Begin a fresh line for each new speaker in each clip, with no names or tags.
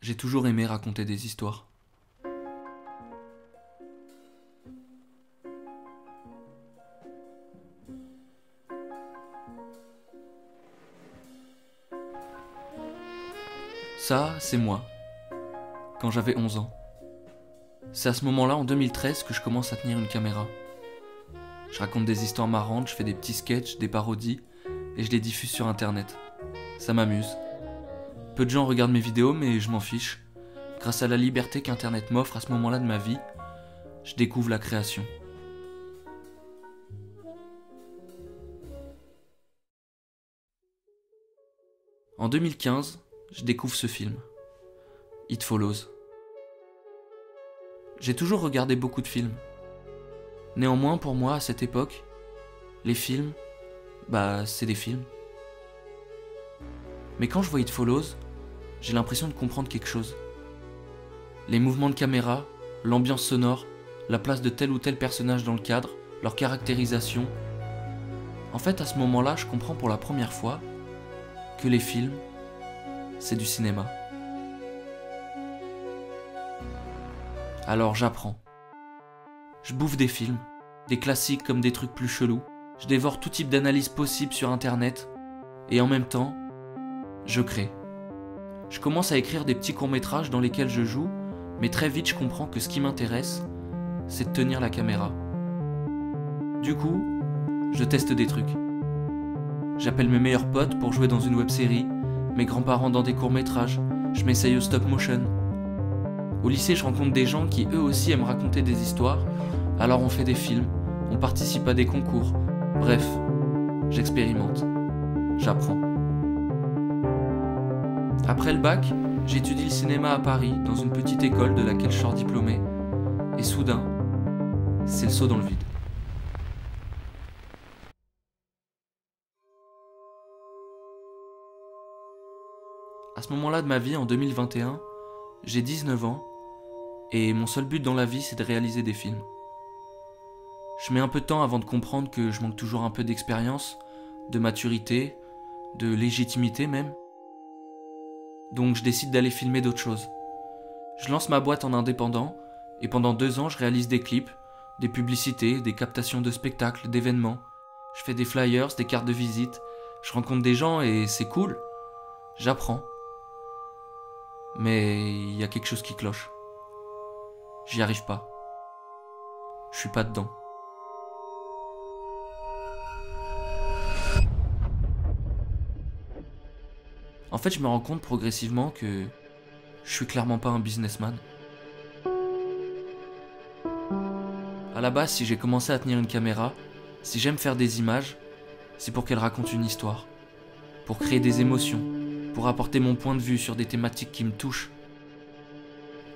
J'ai toujours aimé raconter des histoires. Ça, c'est moi, quand j'avais 11 ans. C'est à ce moment-là, en 2013, que je commence à tenir une caméra. Je raconte des histoires marrantes, je fais des petits sketchs, des parodies, et je les diffuse sur internet. Ça m'amuse. Peu de gens regardent mes vidéos, mais je m'en fiche. Grâce à la liberté qu'Internet m'offre à ce moment-là de ma vie, je découvre la création. En 2015, je découvre ce film, It Follows. J'ai toujours regardé beaucoup de films. Néanmoins, pour moi, à cette époque, les films, c'est des films. Mais quand je vois It Follows, j'ai l'impression de comprendre quelque chose. Les mouvements de caméra, l'ambiance sonore, la place de tel ou tel personnage dans le cadre, leur caractérisation. En fait, à ce moment-là, je comprends pour la première fois que les films, c'est du cinéma. Alors j'apprends. Je bouffe des films, des classiques comme des trucs plus chelous. Je dévore tout type d'analyse possible sur internet. Et en même temps, je crée. Je commence à écrire des petits courts-métrages dans lesquels je joue, mais très vite je comprends que ce qui m'intéresse, c'est de tenir la caméra. Du coup, je teste des trucs. J'appelle mes meilleurs potes pour jouer dans une web-série, mes grands-parents dans des courts-métrages, je m'essaye au stop-motion. Au lycée, je rencontre des gens qui eux aussi aiment raconter des histoires, alors on fait des films, on participe à des concours, bref, j'expérimente, j'apprends. Après le bac, j'étudie le cinéma à Paris, dans une petite école de laquelle je sors diplômé, et soudain, c'est le saut dans le vide. À ce moment-là de ma vie, en 2021, j'ai 19 ans, et mon seul but dans la vie, c'est de réaliser des films. Je mets un peu de temps avant de comprendre que je manque toujours un peu d'expérience, de maturité, de légitimité même. Donc je décide d'aller filmer d'autres choses. Je lance ma boîte en indépendant, et pendant 2 ans, je réalise des clips, des publicités, des captations de spectacles, d'événements. Je fais des flyers, des cartes de visite, je rencontre des gens et c'est cool. J'apprends. Mais il y a quelque chose qui cloche. J'y arrive pas. Je suis pas dedans. En fait, je me rends compte progressivement que je suis clairement pas un businessman. À la base, si j'ai commencé à tenir une caméra, si j'aime faire des images, c'est pour qu'elles racontent une histoire, pour créer des émotions, pour apporter mon point de vue sur des thématiques qui me touchent,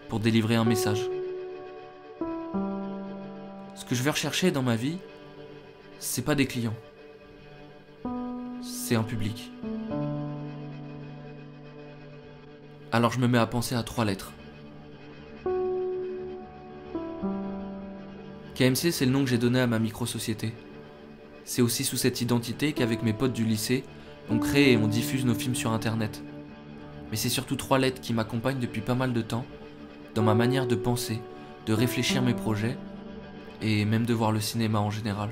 pour délivrer un message. Ce que je veux rechercher dans ma vie, c'est pas des clients, c'est un public. Alors je me mets à penser à 3 lettres. KMC, c'est le nom que j'ai donné à ma micro-société. C'est aussi sous cette identité qu'avec mes potes du lycée, on crée et on diffuse nos films sur internet. Mais c'est surtout 3 lettres qui m'accompagnent depuis pas mal de temps, dans ma manière de penser, de réfléchir mes projets, et même de voir le cinéma en général.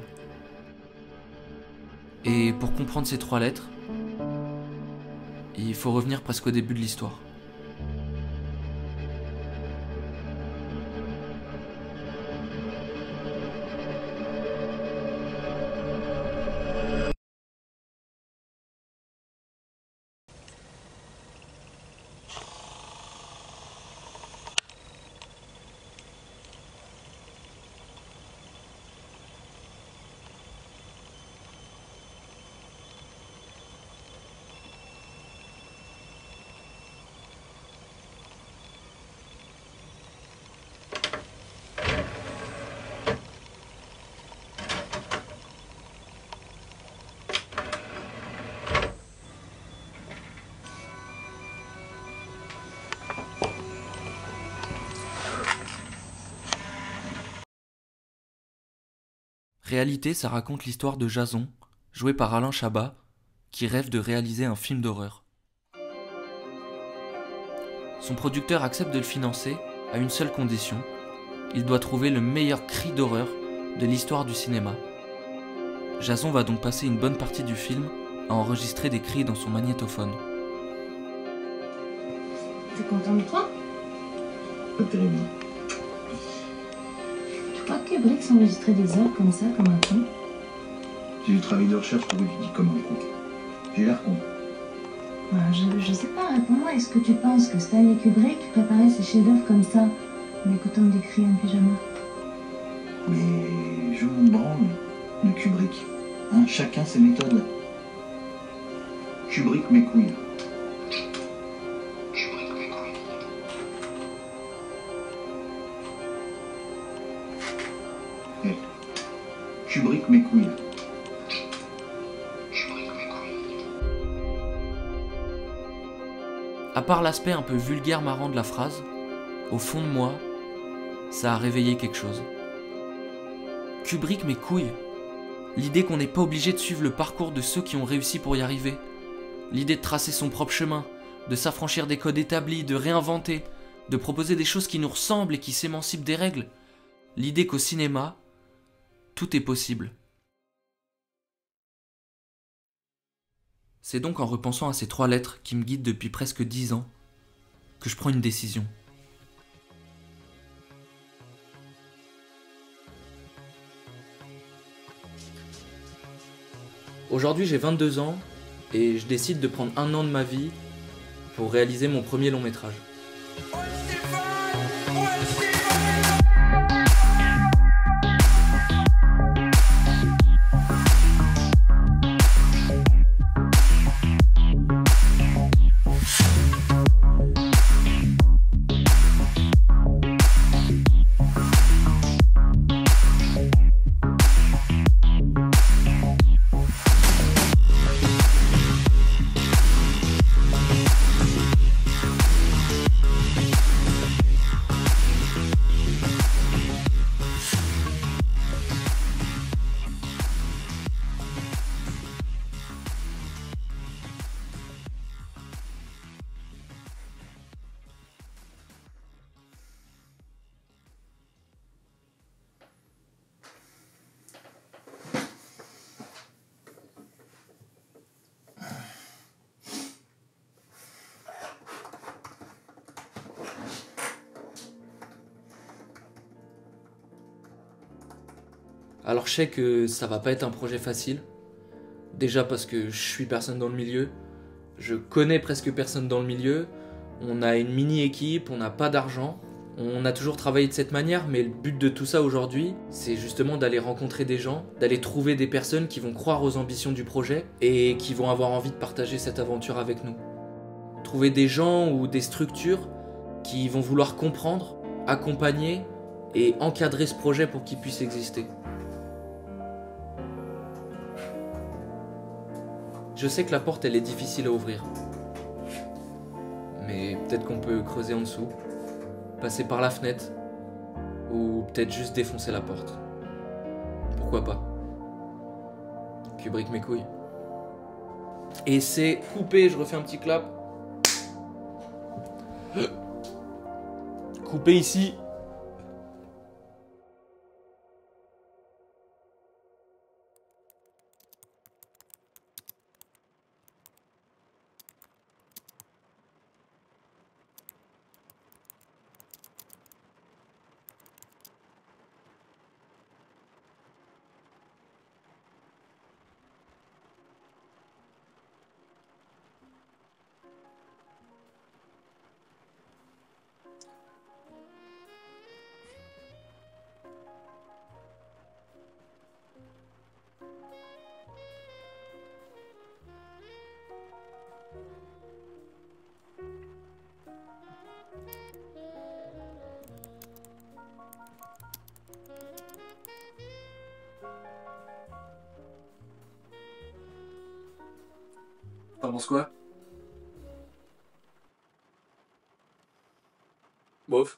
Et pour comprendre ces 3 lettres, il faut revenir presque au début de l'histoire. Réalité, ça raconte l'histoire de Jason, joué par Alain Chabat, qui rêve de réaliser un film d'horreur. Son producteur accepte de le financer à une seule condition. Il doit trouver le meilleur cri d'horreur de l'histoire du cinéma. Jason va donc passer une bonne partie du film à enregistrer des cris dans son magnétophone.
T'es content de toi?
Pas terrible.
Tu crois que Kubrick s'enregistrait des heures comme ça, comme un con?
J'ai du travail de recherche pour étudier comme un con. J'ai l'air con.
Je sais pas, réponds-moi. Est-ce que tu penses que Stanley Kubrick préparait ses chefs-d'œuvre comme ça, en écoutant des cris en pyjama?
Mais je m'en branle de Kubrick. Hein, chacun ses méthodes. Kubrick mes couilles. Kubrick mes couilles. Hey. Kubrick mes couilles.
À part l'aspect un peu vulgaire marrant de la phrase, au fond de moi, ça a réveillé quelque chose. Kubrick mes couilles. L'idée qu'on n'est pas obligé de suivre le parcours de ceux qui ont réussi pour y arriver. L'idée de tracer son propre chemin, de s'affranchir des codes établis, de réinventer, de proposer des choses qui nous ressemblent et qui s'émancipent des règles. L'idée qu'au cinéma, tout est possible. C'est donc en repensant à ces 3 lettres qui me guident depuis presque 10 ans que je prends une décision. Aujourd'hui j'ai 22 ans et je décide de prendre 1 an de ma vie pour réaliser mon premier long métrage. Alors je sais que ça va pas être un projet facile. Déjà parce que je suis personne dans le milieu. Je connais presque personne dans le milieu. On a une mini-équipe, on n'a pas d'argent. On a toujours travaillé de cette manière, mais le but de tout ça aujourd'hui, c'est justement d'aller rencontrer des gens, d'aller trouver des personnes qui vont croire aux ambitions du projet et qui vont avoir envie de partager cette aventure avec nous. Trouver des gens ou des structures qui vont vouloir comprendre, accompagner et encadrer ce projet pour qu'il puisse exister. Je sais que la porte, elle est difficile à ouvrir. Mais peut-être qu'on peut creuser en dessous, passer par la fenêtre, ou peut-être juste défoncer la porte. Pourquoi pas? Kubrick mes couilles. Et c'est coupé, je refais un petit clap. Coupé ici. T'en penses quoi? Bof.